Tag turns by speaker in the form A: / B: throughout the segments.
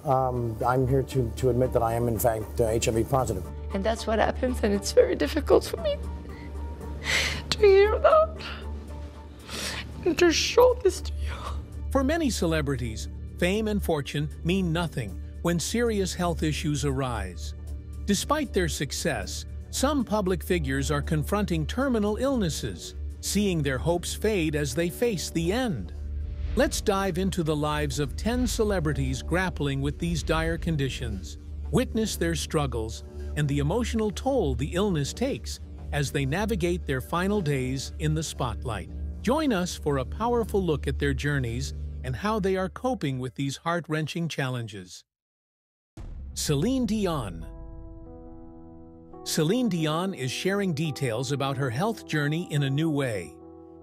A: I'm here to admit that I am, in fact, HIV positive.
B: And that's what happens, and it's very difficult for me to hear that and to show this to you.
C: For many celebrities, fame and fortune mean nothing when serious health issues arise. Despite their success, some public figures are confronting terminal illnesses, seeing their hopes fade as they face the end. Let's dive into the lives of 10 celebrities grappling with these dire conditions, witness their struggles, and the emotional toll the illness takes as they navigate their final days in the spotlight. Join us for a powerful look at their journeys and how they are coping with these heart-wrenching challenges. Seline Dion. Seline Dion is sharing details about her health journey in a new way.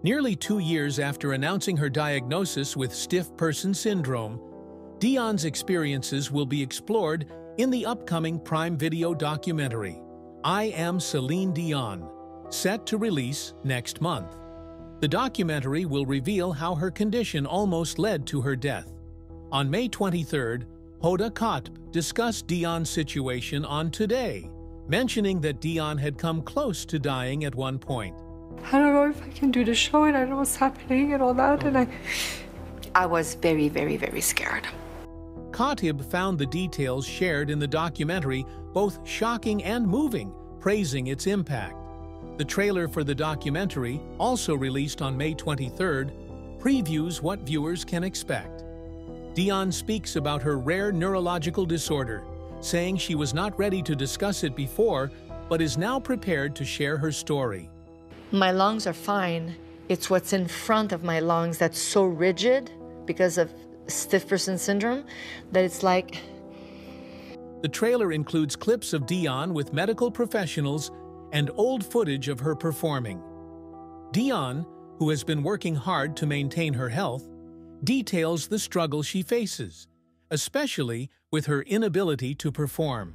C: Nearly 2 years after announcing her diagnosis with stiff person syndrome, Dion's experiences will be explored in the upcoming Prime Video documentary, I Am Seline Dion, set to release next month. The documentary will reveal how her condition almost led to her death. On May 23rd, Hoda Kotb discussed Dion's situation on Today, mentioning that Dion had come close to dying at one point.
B: I don't know if I can do the show, and I don't know what's happening and all that, and I was very, very, very scared.
C: Kotb found the details shared in the documentary both shocking and moving, praising its impact. The trailer for the documentary, also released on May 23rd, previews what viewers can expect. Dion speaks about her rare neurological disorder, saying she was not ready to discuss it before, but is now prepared to share her story.
B: My lungs are fine. It's what's in front of my lungs that's so rigid because of stiff person syndrome that it's like...
C: The trailer includes clips of Dion with medical professionals and old footage of her performing. Dion, who has been working hard to maintain her health, details the struggle she faces, especially with her inability to perform.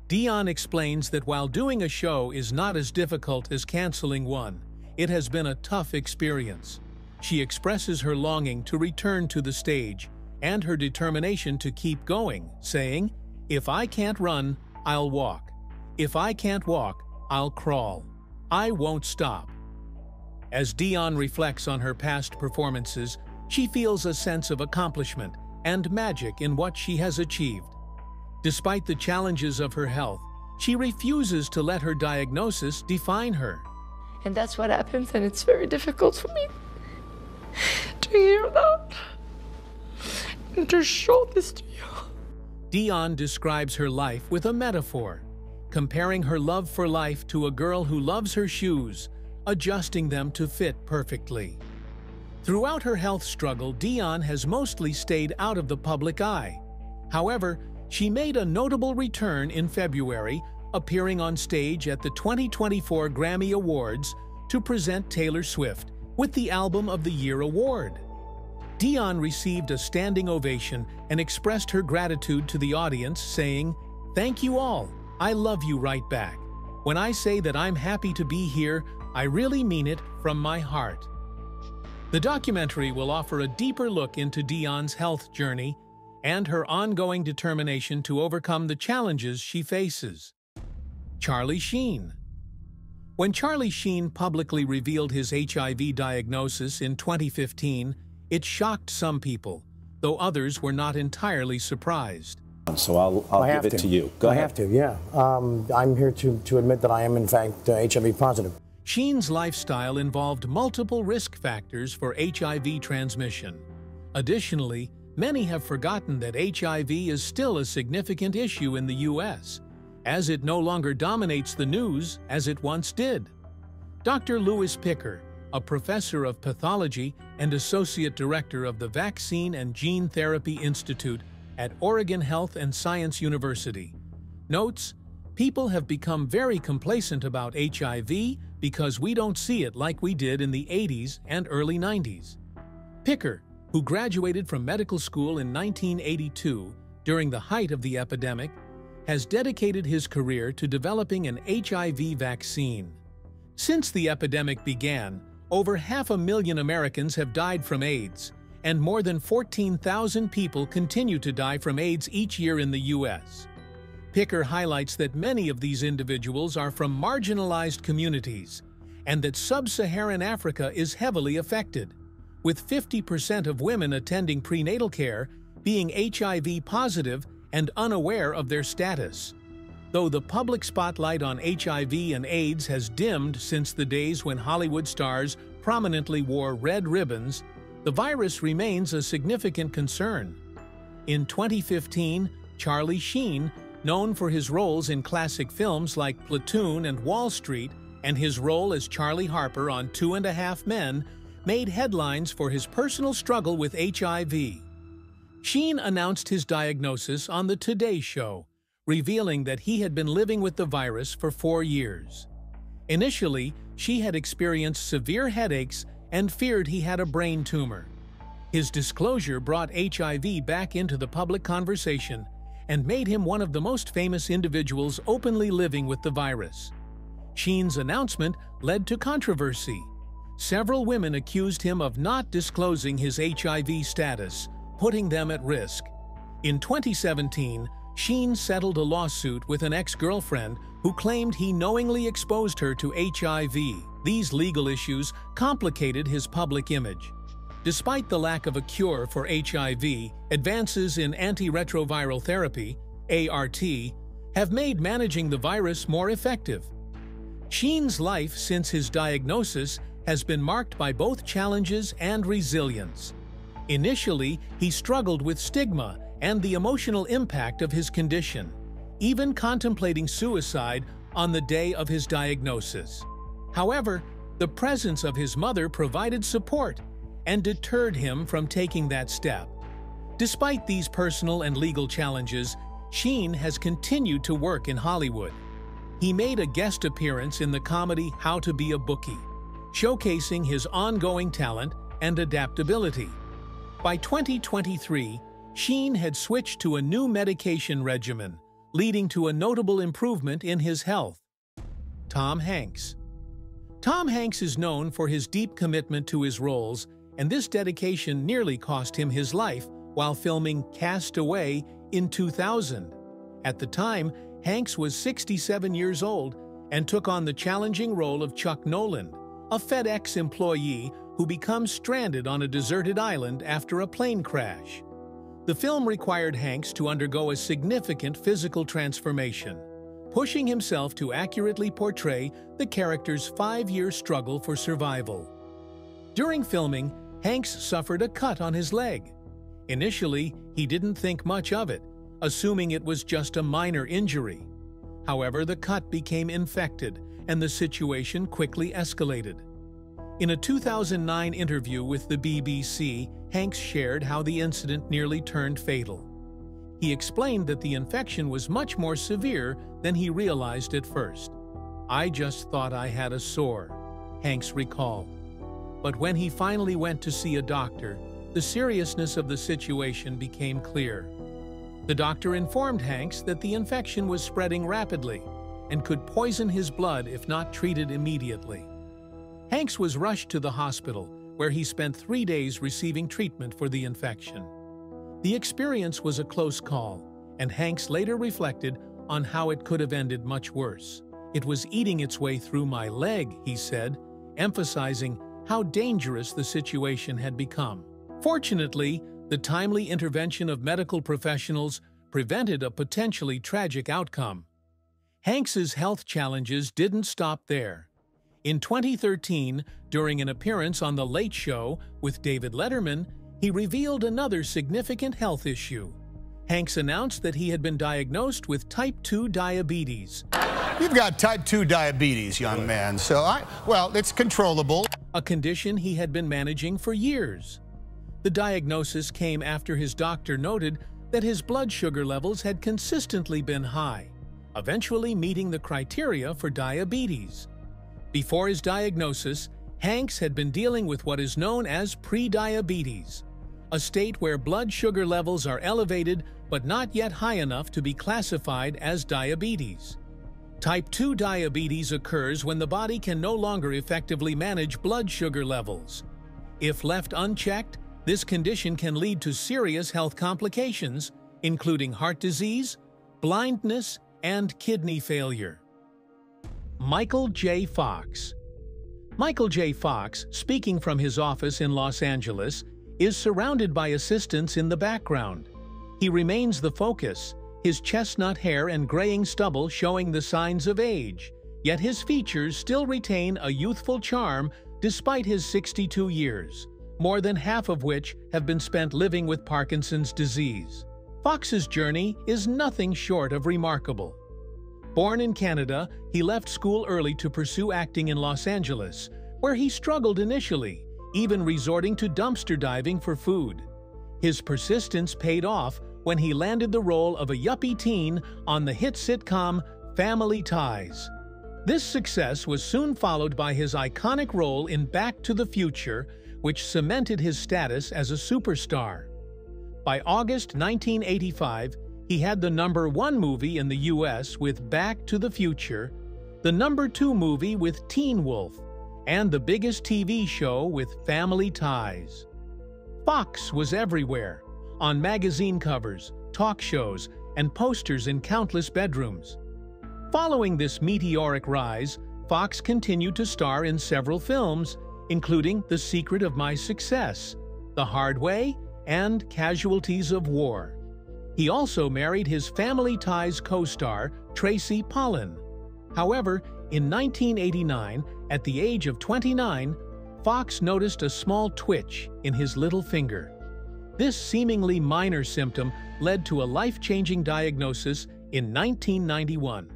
C: Dion explains that while doing a show is not as difficult as canceling one, it has been a tough experience. She expresses her longing to return to the stage and her determination to keep going, saying, "If I can't run, I'll walk. If I can't walk, I'll crawl. I won't stop." As Dion reflects on her past performances, she feels a sense of accomplishment and magic in what she has achieved. Despite the challenges of her health, she refuses to let her diagnosis define her.
B: And that's what happens, and it's very difficult for me to hear that and to show this to you.
C: Dion describes her life with a metaphor, comparing her love for life to a girl who loves her shoes, adjusting them to fit perfectly. Throughout her health struggle, Dion has mostly stayed out of the public eye. However, she made a notable return in February, appearing on stage at the 2024 Grammy Awards to present Taylor Swift with the Album of the Year award. Dion received a standing ovation and expressed her gratitude to the audience, saying, "Thank you all. I love you right back. When I say that I'm happy to be here, I really mean it from my heart." The documentary will offer a deeper look into Dion's health journey and her ongoing determination to overcome the challenges she faces. Sheen. When Charlie Sheen publicly revealed his HIV diagnosis in 2015, it shocked some people, though others were not entirely surprised.
D: So I'll give it to you. Go ahead.
A: I have to, yeah. I'm here to admit that I am, in fact, HIV positive.
C: Sheen's lifestyle involved multiple risk factors for HIV transmission. Additionally, many have forgotten that HIV is still a significant issue in the U.S., as it no longer dominates the news as it once did. Dr. Louis Picker, a professor of pathology and associate director of the Vaccine and Gene Therapy Institute at Oregon Health and Science University, notes, "People have become very complacent about HIV because we don't see it like we did in the 80s and early 90s. Picker, who graduated from medical school in 1982 during the height of the epidemic, has dedicated his career to developing an HIV vaccine. Since the epidemic began, over 500,000 Americans have died from AIDS, and more than 14,000 people continue to die from AIDS each year in the U.S. Picker highlights that many of these individuals are from marginalized communities, and that sub-Saharan Africa is heavily affected, with 50% of women attending prenatal care being HIV positive and unaware of their status. Though the public spotlight on HIV and AIDS has dimmed since the days when Hollywood stars prominently wore red ribbons, the virus remains a significant concern. In 2015, Charlie Sheen, known for his roles in classic films like Platoon and Wall Street, and his role as Charlie Harper on 2.5 Men, made headlines for his personal struggle with HIV. Sheen announced his diagnosis on The Today Show, revealing that he had been living with the virus for 4 years. Initially, she had experienced severe headaches and feared he had a brain tumor. His disclosure brought HIV back into the public conversation and made him one of the most famous individuals openly living with the virus. Sheen's announcement led to controversy. Several women accused him of not disclosing his HIV status, putting them at risk. In 2017, Sheen settled a lawsuit with an ex-girlfriend who claimed he knowingly exposed her to HIV. These legal issues complicated his public image. Despite the lack of a cure for HIV, advances in antiretroviral therapy, ART, have made managing the virus more effective. Sheen's life since his diagnosis has been marked by both challenges and resilience. Initially, he struggled with stigma and the emotional impact of his condition, even contemplating suicide on the day of his diagnosis. However, the presence of his mother provided support and deterred him from taking that step. Despite these personal and legal challenges, Sheen has continued to work in Hollywood. He made a guest appearance in the comedy How to Be a Bookie, showcasing his ongoing talent and adaptability. By 2023, Sheen had switched to a new medication regimen, leading to a notable improvement in his health. Tom Hanks. Tom Hanks is known for his deep commitment to his roles, and this dedication nearly cost him his life while filming Cast Away in 2000. At the time, Hanks was 67 years old and took on the challenging role of Chuck Nolan, a FedEx employee who becomes stranded on a deserted island after a plane crash. The film required Hanks to undergo a significant physical transformation, pushing himself to accurately portray the character's 5-year struggle for survival. During filming, Hanks suffered a cut on his leg. Initially, he didn't think much of it, assuming it was just a minor injury. However, the cut became infected, and the situation quickly escalated. In a 2009 interview with the BBC, Hanks shared how the incident nearly turned fatal. He explained that the infection was much more severe than he realized at first. "I just thought I had a sore," Hanks recalled. But when he finally went to see a doctor, the seriousness of the situation became clear. The doctor informed Hanks that the infection was spreading rapidly and could poison his blood if not treated immediately. Hanks was rushed to the hospital, where he spent 3 days receiving treatment for the infection. The experience was a close call, and Hanks later reflected on how it could have ended much worse. "It was eating its way through my leg," he said, emphasizing how dangerous the situation had become. Fortunately, the timely intervention of medical professionals prevented a potentially tragic outcome. Hanks's health challenges didn't stop there. In 2013, during an appearance on The Late Show with David Letterman, he revealed another significant health issue. Hanks announced that he had been diagnosed with type 2 diabetes.
E: "You've got type 2 diabetes, young man, well, it's controllable."
C: A condition he had been managing for years. The diagnosis came after his doctor noted that his blood sugar levels had consistently been high, eventually meeting the criteria for diabetes. Before his diagnosis, Hanks had been dealing with what is known as prediabetes, a state where blood sugar levels are elevated but not yet high enough to be classified as diabetes. Type 2 diabetes occurs when the body can no longer effectively manage blood sugar levels. If left unchecked, This condition can lead to serious health complications, including heart disease, blindness, and kidney failure. Michael J. Fox. Michael J. Fox, speaking from his office in Los Angeles, is surrounded by assistants in the background. He remains the focus, his chestnut hair and graying stubble showing the signs of age, yet his features still retain a youthful charm despite his 62 years, more than half of which have been spent living with Parkinson's disease. Fox's journey is nothing short of remarkable. Born in Canada, he left school early to pursue acting in Los Angeles, where he struggled initially, even resorting to dumpster diving for food. His persistence paid off when he landed the role of a yuppie teen on the hit sitcom Family Ties. This success was soon followed by his iconic role in Back to the Future, which cemented his status as a superstar. By August 1985, he had the #1 movie in the US with Back to the Future, the #2 movie with Teen Wolf, and the biggest TV show with Family Ties. Fox was everywhere, on magazine covers, talk shows, and posters in countless bedrooms. Following this meteoric rise, Fox continued to star in several films, including The Secret of My Success, The Hard Way, and Casualties of War. He also married his Family Ties co-star, Tracy Pollan. However, in 1989, at the age of 29, Fox noticed a small twitch in his little finger. This seemingly minor symptom led to a life-changing diagnosis in 1991.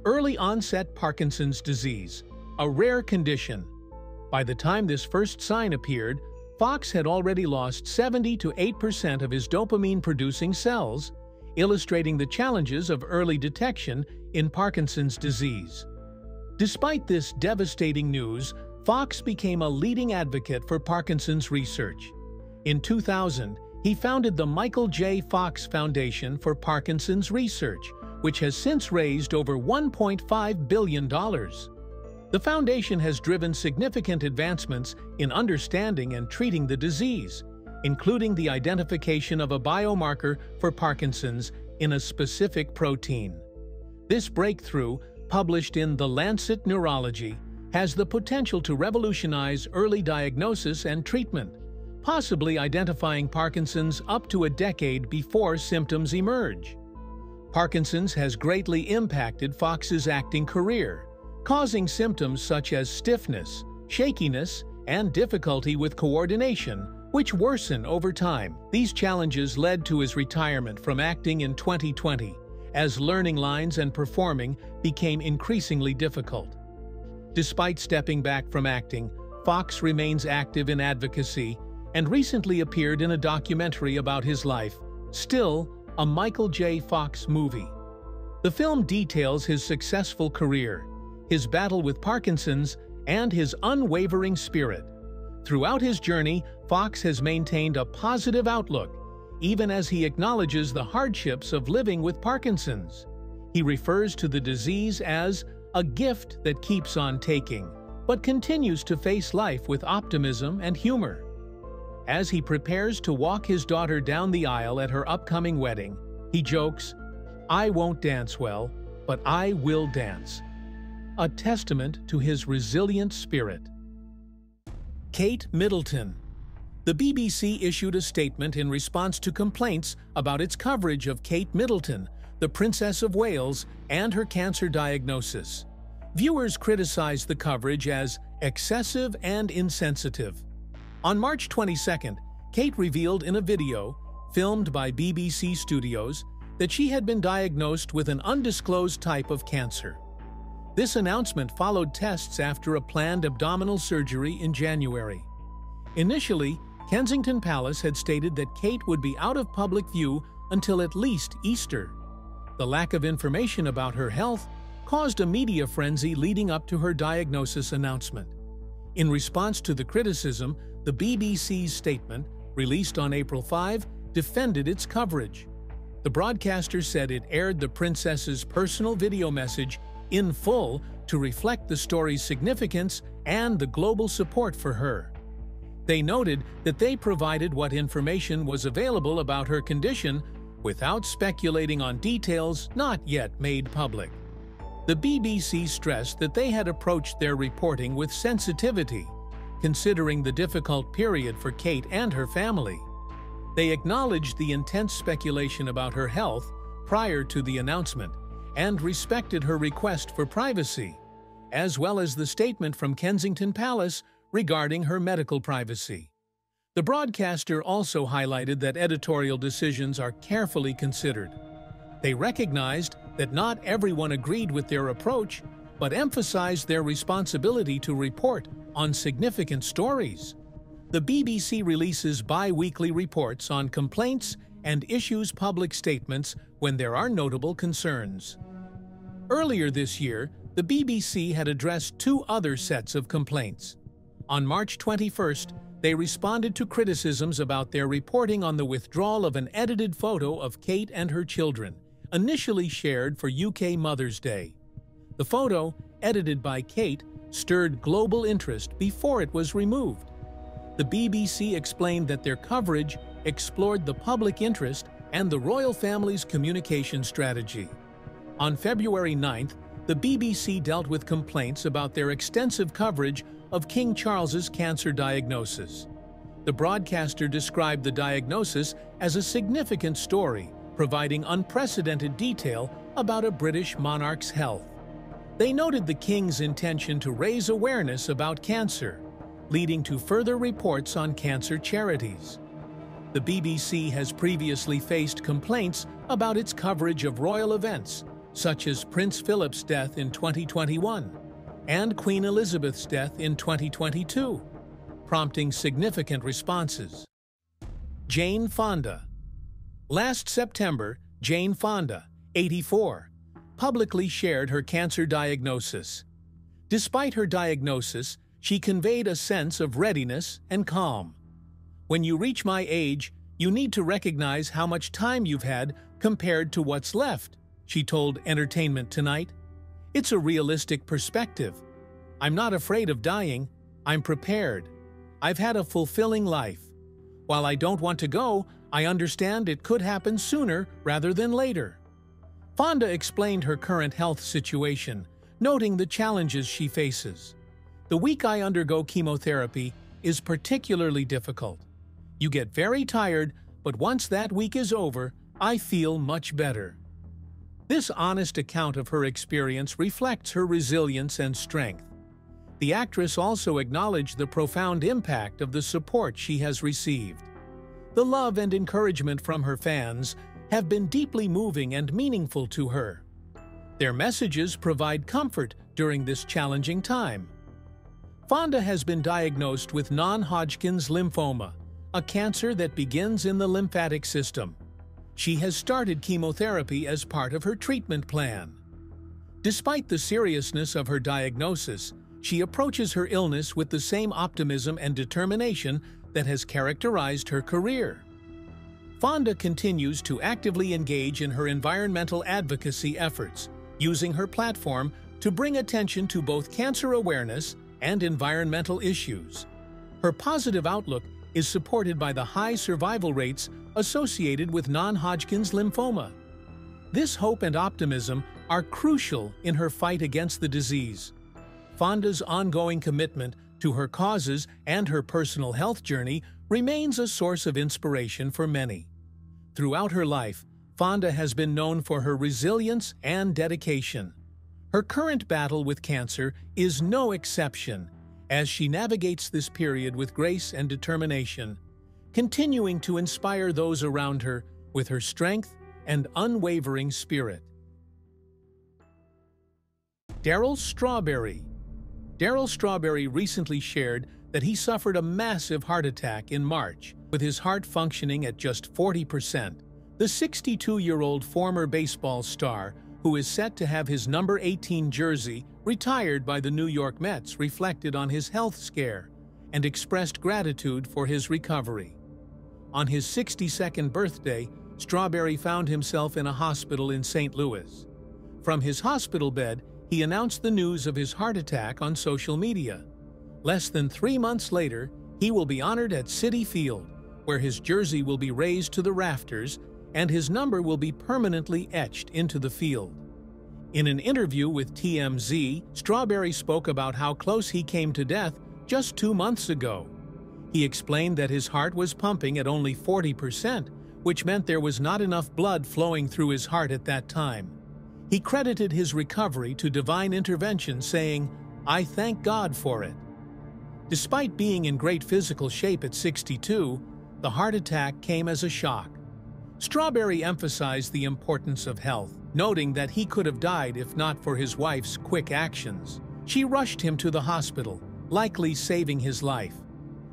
C: Early-onset Parkinson's disease, a rare condition. By the time this first sign appeared, Fox had already lost 70 to 8% of his dopamine-producing cells, illustrating the challenges of early detection in Parkinson's disease. Despite this devastating news, Fox became a leading advocate for Parkinson's research. In 2000, he founded the Michael J. Fox Foundation for Parkinson's Research, which has since raised over $1.5 billion. The foundation has driven significant advancements in understanding and treating the disease, including the identification of a biomarker for Parkinson's in a specific protein. This breakthrough, published in The Lancet Neurology, has the potential to revolutionize early diagnosis and treatment, possibly identifying Parkinson's up to a decade before symptoms emerge. Parkinson's has greatly impacted Fox's acting career, causing symptoms such as stiffness, shakiness, and difficulty with coordination, which worsen over time. These challenges led to his retirement from acting in 2020, as learning lines and performing became increasingly difficult. Despite stepping back from acting, Fox remains active in advocacy and recently appeared in a documentary about his life, Still, a Michael J. Fox movie. The film details his successful career, his battle with Parkinson's, and his unwavering spirit. Throughout his journey, Fox has maintained a positive outlook, even as he acknowledges the hardships of living with Parkinson's. He refers to the disease as a gift that keeps on taking, but continues to face life with optimism and humor. As he prepares to walk his daughter down the aisle at her upcoming wedding, he jokes, "I won't dance well, but I will dance." A testament to his resilient spirit. Kate Middleton. The BBC issued a statement in response to complaints about its coverage of Kate Middleton, the Princess of Wales, and her cancer diagnosis. Viewers criticized the coverage as excessive and insensitive. On March 22nd, Kate revealed in a video, filmed by BBC Studios, that she had been diagnosed with an undisclosed type of cancer. This announcement followed tests after a planned abdominal surgery in January. Initially, Kensington Palace had stated that Kate would be out of public view until at least Easter. The lack of information about her health caused a media frenzy leading up to her diagnosis announcement. In response to the criticism, the BBC's statement, released on April 5, defended its coverage. The broadcaster said it aired the princess's personal video message in full to reflect the story's significance and the global support for her. They noted that they provided what information was available about her condition without speculating on details not yet made public. The BBC stressed that they had approached their reporting with sensitivity, considering the difficult period for Kate and her family. They acknowledged the intense speculation about her health prior to the announcement and respected her request for privacy, as well as the statement from Kensington Palace regarding her medical privacy. The broadcaster also highlighted that editorial decisions are carefully considered. They recognized that not everyone agreed with their approach, but emphasized their responsibility to report on significant stories. The BBC releases bi-weekly reports on complaints and issues public statements when there are notable concerns. Earlier this year, the BBC had addressed 2 other sets of complaints. On March 21st, they responded to criticisms about their reporting on the withdrawal of an edited photo of Kate and her children, initially shared for UK Mother's Day. The photo, edited by Kate, stirred global interest before it was removed. The BBC explained that their coverage explored the public interest and the royal family's communication strategy. On February 9th, the BBC dealt with complaints about their extensive coverage of King Charles's cancer diagnosis. The broadcaster described the diagnosis as a significant story, providing unprecedented detail about a British monarch's health. They noted the King's intention to raise awareness about cancer, leading to further reports on cancer charities. The BBC has previously faced complaints about its coverage of royal events, such as Prince Philip's death in 2021 and Queen Elizabeth's death in 2022, prompting significant responses. Jane Fonda. Last September, Jane Fonda, 84, publicly shared her cancer diagnosis. Despite her diagnosis, she conveyed a sense of readiness and calm. "When you reach my age, you need to recognize how much time you've had compared to what's left," she told Entertainment Tonight. "It's a realistic perspective. I'm not afraid of dying. I'm prepared. I've had a fulfilling life. While I don't want to go, I understand it could happen sooner rather than later." Fonda explained her current health situation, noting the challenges she faces. "The week I undergo chemotherapy is particularly difficult. You get very tired, but once that week is over, I feel much better." This honest account of her experience reflects her resilience and strength. The actress also acknowledged the profound impact of the support she has received. The love and encouragement from her fans have been deeply moving and meaningful to her. Their messages provide comfort during this challenging time. Fonda has been diagnosed with non-Hodgkin's lymphoma, a cancer that begins in the lymphatic system. She has started chemotherapy as part of her treatment plan. Despite the seriousness of her diagnosis, she approaches her illness with the same optimism and determination that has characterized her career. Fonda continues to actively engage in her environmental advocacy efforts, using her platform to bring attention to both cancer awareness and environmental issues. Her positive outlook is supported by the high survival rates associated with non-Hodgkin's lymphoma. This hope and optimism are crucial in her fight against the disease. Fonda's ongoing commitment to her causes and her personal health journey remains a source of inspiration for many. Throughout her life, Fonda has been known for her resilience and dedication. Her current battle with cancer is no exception, as she navigates this period with grace and determination, continuing to inspire those around her with her strength and unwavering spirit. Daryl Strawberry. Daryl Strawberry recently shared that he suffered a massive heart attack in March, with his heart functioning at just 40%. The 62-year-old former baseball star, who is set to have his number 18 jersey retired by the New York Mets, reflected on his health scare and expressed gratitude for his recovery. On his 62nd birthday, Strawberry found himself in a hospital in St. Louis. From his hospital bed, he announced the news of his heart attack on social media. Less than 3 months later, He will be honored at Citi Field, where his jersey will be raised to the rafters and his number will be permanently etched into the field. In an interview with TMZ, Strawberry spoke about how close he came to death just 2 months ago. He explained that his heart was pumping at only 40%, which meant there was not enough blood flowing through his heart at that time. He credited his recovery to divine intervention, saying, "I thank God for it." Despite being in great physical shape at 62, the heart attack came as a shock. Strawberry emphasized the importance of health, noting that he could have died if not for his wife's quick actions. She rushed him to the hospital, likely saving his life.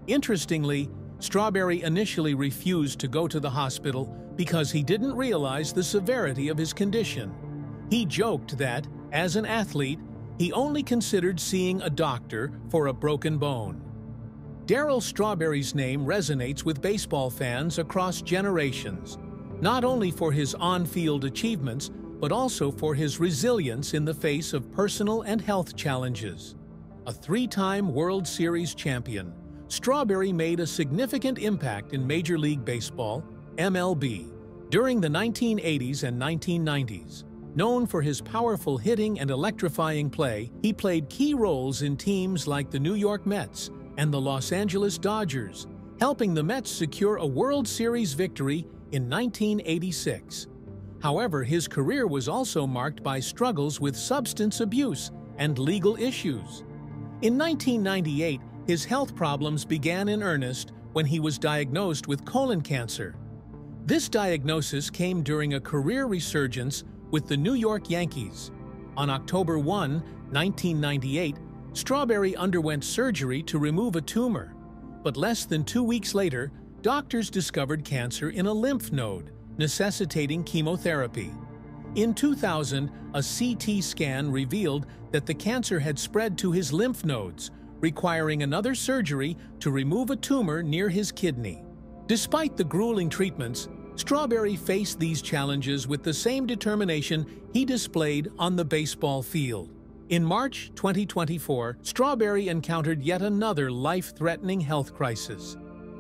C: Interestingly, Strawberry initially refused to go to the hospital because he didn't realize the severity of his condition. He joked that, as an athlete, he only considered seeing a doctor for a broken bone. Daryl Strawberry's name resonates with baseball fans across generations, not only for his on-field achievements, but also for his resilience in the face of personal and health challenges. A 3-time World Series champion, Strawberry made a significant impact in Major League Baseball, MLB, during the 1980s and 1990s. Known for his powerful hitting and electrifying play, he played key roles in teams like the New York Mets and the Los Angeles Dodgers, helping the Mets secure a World Series victory in 1986. However, his career was also marked by struggles with substance abuse and legal issues. In 1998, his health problems began in earnest when he was diagnosed with colon cancer. This diagnosis came during a career resurgence with the New York Yankees. On October 1, 1998, Strawberry underwent surgery to remove a tumor, but less than 2 weeks later, doctors discovered cancer in a lymph node, necessitating chemotherapy. In 2000, a CT scan revealed that the cancer had spread to his lymph nodes, requiring another surgery to remove a tumor near his kidney. Despite the grueling treatments, Strawberry faced these challenges with the same determination he displayed on the baseball field. In March 2024, Strawberry encountered yet another life-threatening health crisis,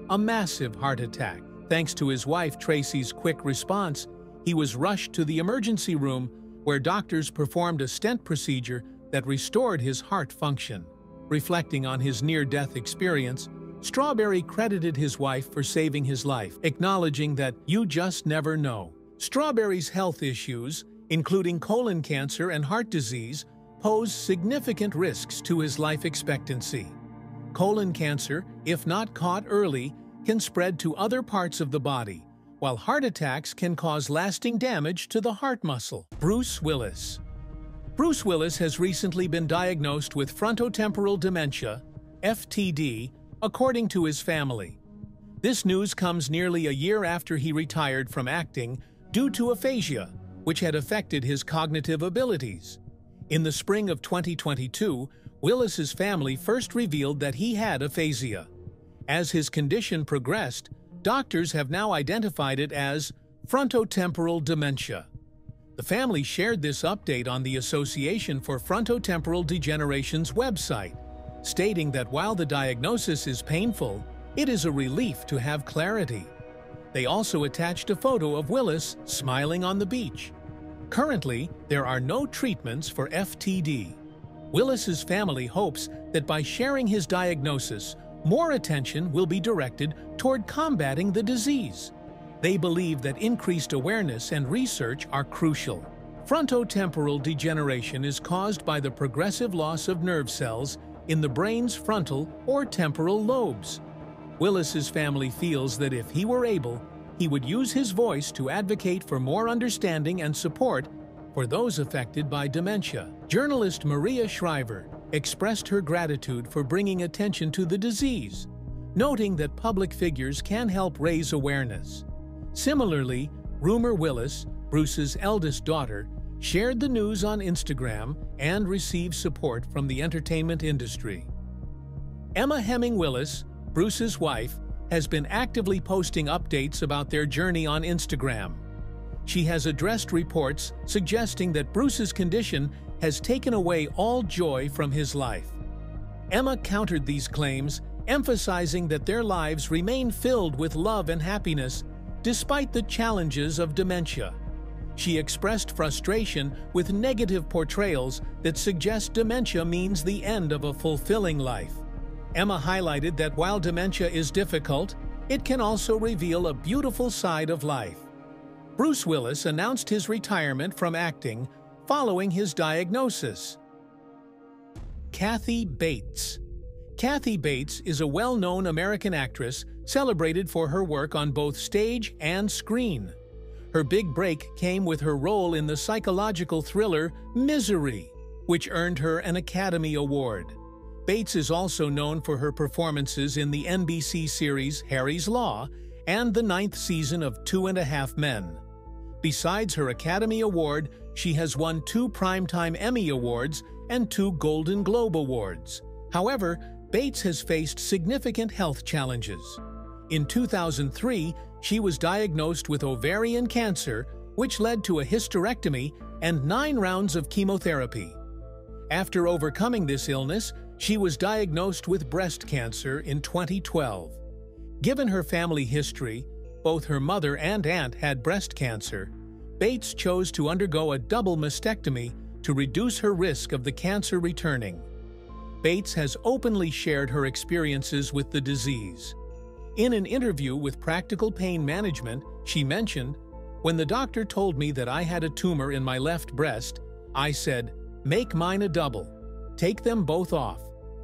C: a massive heart attack. Thanks to his wife Tracy's quick response, he was rushed to the emergency room where doctors performed a stent procedure that restored his heart function. Reflecting on his near-death experience, Strawberry credited his wife for saving his life, acknowledging that "you just never know." Strawberry's health issues, including colon cancer and heart disease, pose significant risks to his life expectancy. Colon cancer, if not caught early, can spread to other parts of the body, while heart attacks can cause lasting damage to the heart muscle. Bruce Willis. Bruce Willis has recently been diagnosed with frontotemporal dementia, FTD, according to his family. This news comes nearly a year after he retired from acting due to aphasia, which had affected his cognitive abilities. In the spring of 2022, Willis's family first revealed that he had aphasia. As his condition progressed, doctors have now identified it as frontotemporal dementia. The family shared this update on the Association for Frontotemporal Degeneration's website, stating that while the diagnosis is painful, it is a relief to have clarity. They also attached a photo of Willis smiling on the beach. Currently, there are no treatments for FTD. Willis's family hopes that by sharing his diagnosis, more attention will be directed toward combating the disease. They believe that increased awareness and research are crucial. Frontotemporal degeneration is caused by the progressive loss of nerve cells in the brain's frontal or temporal lobes. Willis's family feels that if he were able, he would use his voice to advocate for more understanding and support for those affected by dementia. Journalist Maria Shriver expressed her gratitude for bringing attention to the disease, noting that public figures can help raise awareness. Similarly, Rumor Willis, Bruce's eldest daughter, shared the news on Instagram and received support from the entertainment industry. Emma Hemming Willis, Bruce's wife, has been actively posting updates about their journey on Instagram. She has addressed reports suggesting that Bruce's condition has taken away all joy from his life. Emma countered these claims, emphasizing that their lives remain filled with love and happiness despite the challenges of dementia. She expressed frustration with negative portrayals that suggest dementia means the end of a fulfilling life. Emma highlighted that while dementia is difficult, it can also reveal a beautiful side of life. Bruce Willis announced his retirement from acting following his diagnosis. Kathy Bates. Kathy Bates is a well-known American actress celebrated for her work on both stage and screen. Her big break came with her role in the psychological thriller Misery, which earned her an Academy Award. Bates is also known for her performances in the NBC series Harry's Law and the 9th season of 2.5 Men. Besides her Academy Award, she has won 2 Primetime Emmy Awards and 2 Golden Globe Awards. However, Bates has faced significant health challenges. In 2003, she was diagnosed with ovarian cancer, which led to a hysterectomy and 9 rounds of chemotherapy. After overcoming this illness, she was diagnosed with breast cancer in 2012. Given her family history, both her mother and aunt had breast cancer, Bates chose to undergo a double mastectomy to reduce her risk of the cancer returning. Bates has openly shared her experiences with the disease. In an interview with Practical Pain Management, she mentioned, "When the doctor told me that I had a tumor in my left breast, I said, 'Make mine a double. Take them both off.'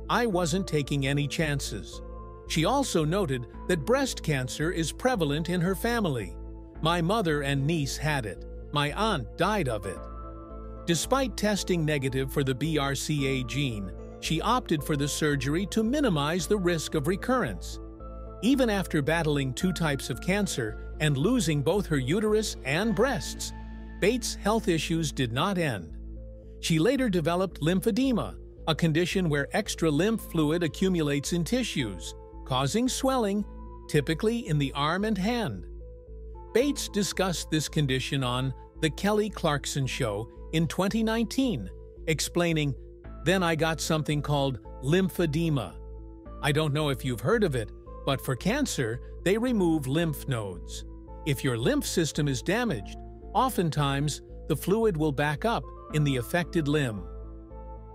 C: I wasn't taking any chances." She also noted that breast cancer is prevalent in her family. "My mother and niece had it. My aunt died of it." Despite testing negative for the BRCA gene, she opted for the surgery to minimize the risk of recurrence. Even after battling 2 types of cancer and losing both her uterus and breasts, Bates' health issues did not end. She later developed lymphedema, a condition where extra lymph fluid accumulates in tissues, causing swelling, typically in the arm and hand. Bates discussed this condition on The Kelly Clarkson Show in 2019, explaining, "Then I got something called lymphedema. I don't know if you've heard of it, but for cancer, they remove lymph nodes. If your lymph system is damaged, oftentimes the fluid will back up in the affected limb."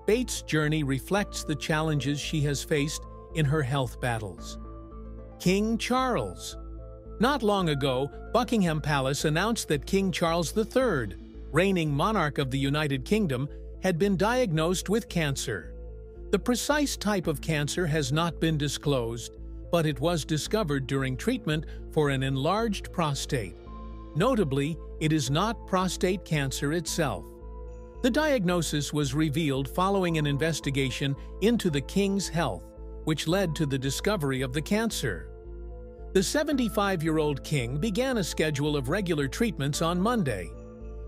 C: Bates' journey reflects the challenges she has faced in her health battles. King Charles. Not long ago, Buckingham Palace announced that King Charles III, reigning monarch of the United Kingdom, had been diagnosed with cancer. The precise type of cancer has not been disclosed, but it was discovered during treatment for an enlarged prostate. Notably, it is not prostate cancer itself. The diagnosis was revealed following an investigation into the king's health, which led to the discovery of the cancer. The 75-year-old king began a schedule of regular treatments on Monday.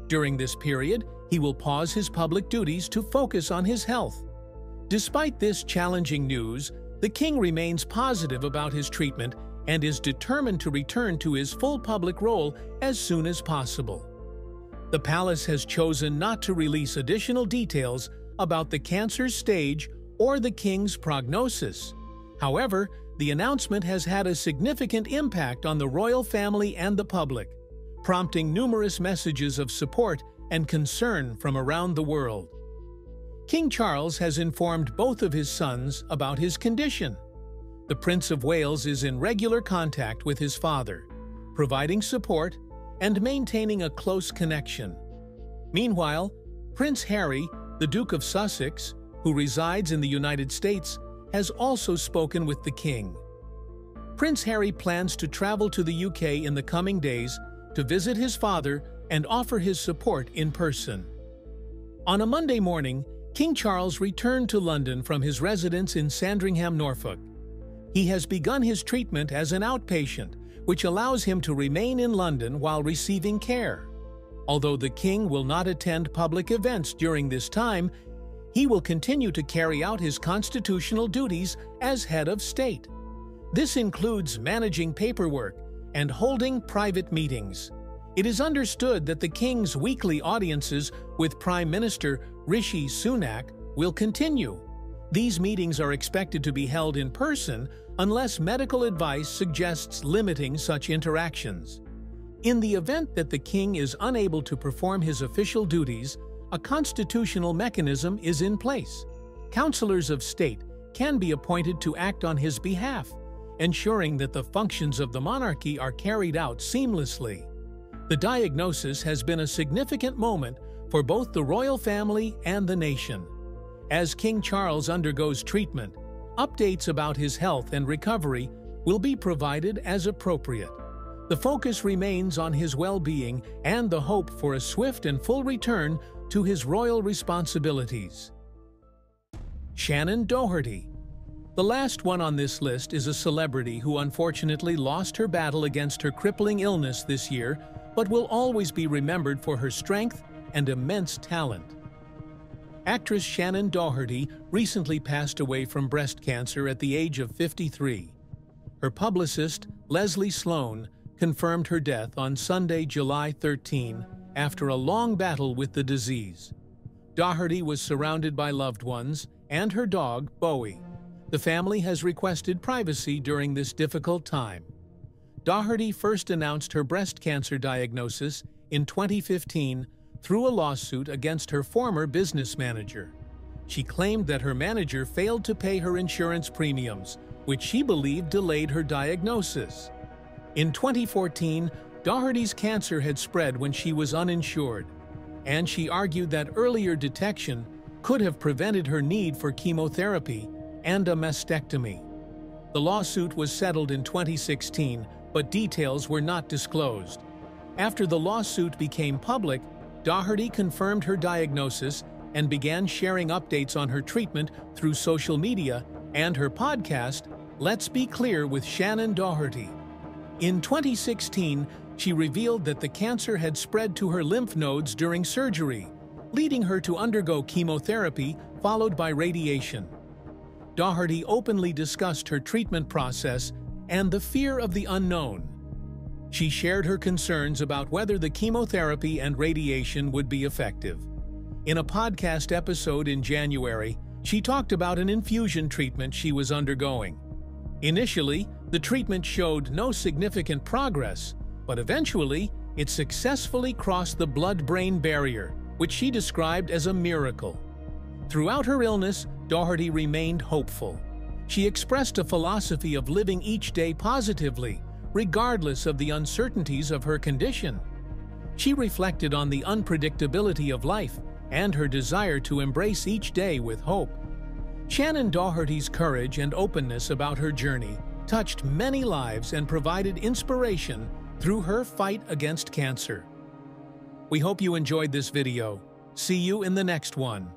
C: During this period, he will pause his public duties to focus on his health. Despite this challenging news, the king remains positive about his treatment and is determined to return to his full public role as soon as possible. The palace has chosen not to release additional details about the cancer's stage or the king's prognosis. However, the announcement has had a significant impact on the royal family and the public, prompting numerous messages of support and concern from around the world. King Charles has informed both of his sons about his condition. The Prince of Wales is in regular contact with his father, providing support and maintaining a close connection. Meanwhile, Prince Harry, the Duke of Sussex, who resides in the United States, has also spoken with the king. Prince Harry plans to travel to the UK in the coming days to visit his father and offer his support in person. On a Monday morning, King Charles returned to London from his residence in Sandringham, Norfolk. He has begun his treatment as an outpatient, which allows him to remain in London while receiving care. Although the king will not attend public events during this time, he will continue to carry out his constitutional duties as head of state. This includes managing paperwork and holding private meetings. It is understood that the king's weekly audiences with Prime Minister Rishi Sunak will continue. These meetings are expected to be held in person, unless medical advice suggests limiting such interactions. In the event that the king is unable to perform his official duties, a constitutional mechanism is in place. Counselors of state can be appointed to act on his behalf, ensuring that the functions of the monarchy are carried out seamlessly. The diagnosis has been a significant moment for both the royal family and the nation. As King Charles undergoes treatment, updates about his health and recovery will be provided as appropriate. The focus remains on his well-being and the hope for a swift and full return to his royal responsibilities. Shannon Doherty. The last one on this list is a celebrity who unfortunately lost her battle against her crippling illness this year, but will always be remembered for her strength and immense talent. Actress Shannon Doherty recently passed away from breast cancer at the age of 53. Her publicist, Leslie Sloan, confirmed her death on Sunday, July 13, after a long battle with the disease. Doherty was surrounded by loved ones and her dog, Bowie. The family has requested privacy during this difficult time. Doherty first announced her breast cancer diagnosis in 2015 through a lawsuit against her former business manager. She claimed that her manager failed to pay her insurance premiums, which she believed delayed her diagnosis. In 2014, Doherty's cancer had spread when she was uninsured, and she argued that earlier detection could have prevented her need for chemotherapy and a mastectomy. The lawsuit was settled in 2016, but details were not disclosed. After the lawsuit became public, Doherty confirmed her diagnosis and began sharing updates on her treatment through social media and her podcast, Let's Be Clear with Shannon Doherty. In 2016, she revealed that the cancer had spread to her lymph nodes during surgery, leading her to undergo chemotherapy followed by radiation. Doherty openly discussed her treatment process and the fear of the unknown. She shared her concerns about whether the chemotherapy and radiation would be effective. In a podcast episode in January, she talked about an infusion treatment she was undergoing. Initially, the treatment showed no significant progress, but eventually, it successfully crossed the blood-brain barrier, which she described as a miracle. Throughout her illness, Doherty remained hopeful. She expressed a philosophy of living each day positively, regardless of the uncertainties of her condition. She reflected on the unpredictability of life and her desire to embrace each day with hope. Shannon Doherty's courage and openness about her journey touched many lives and provided inspiration through her fight against cancer. We hope you enjoyed this video. See you in the next one.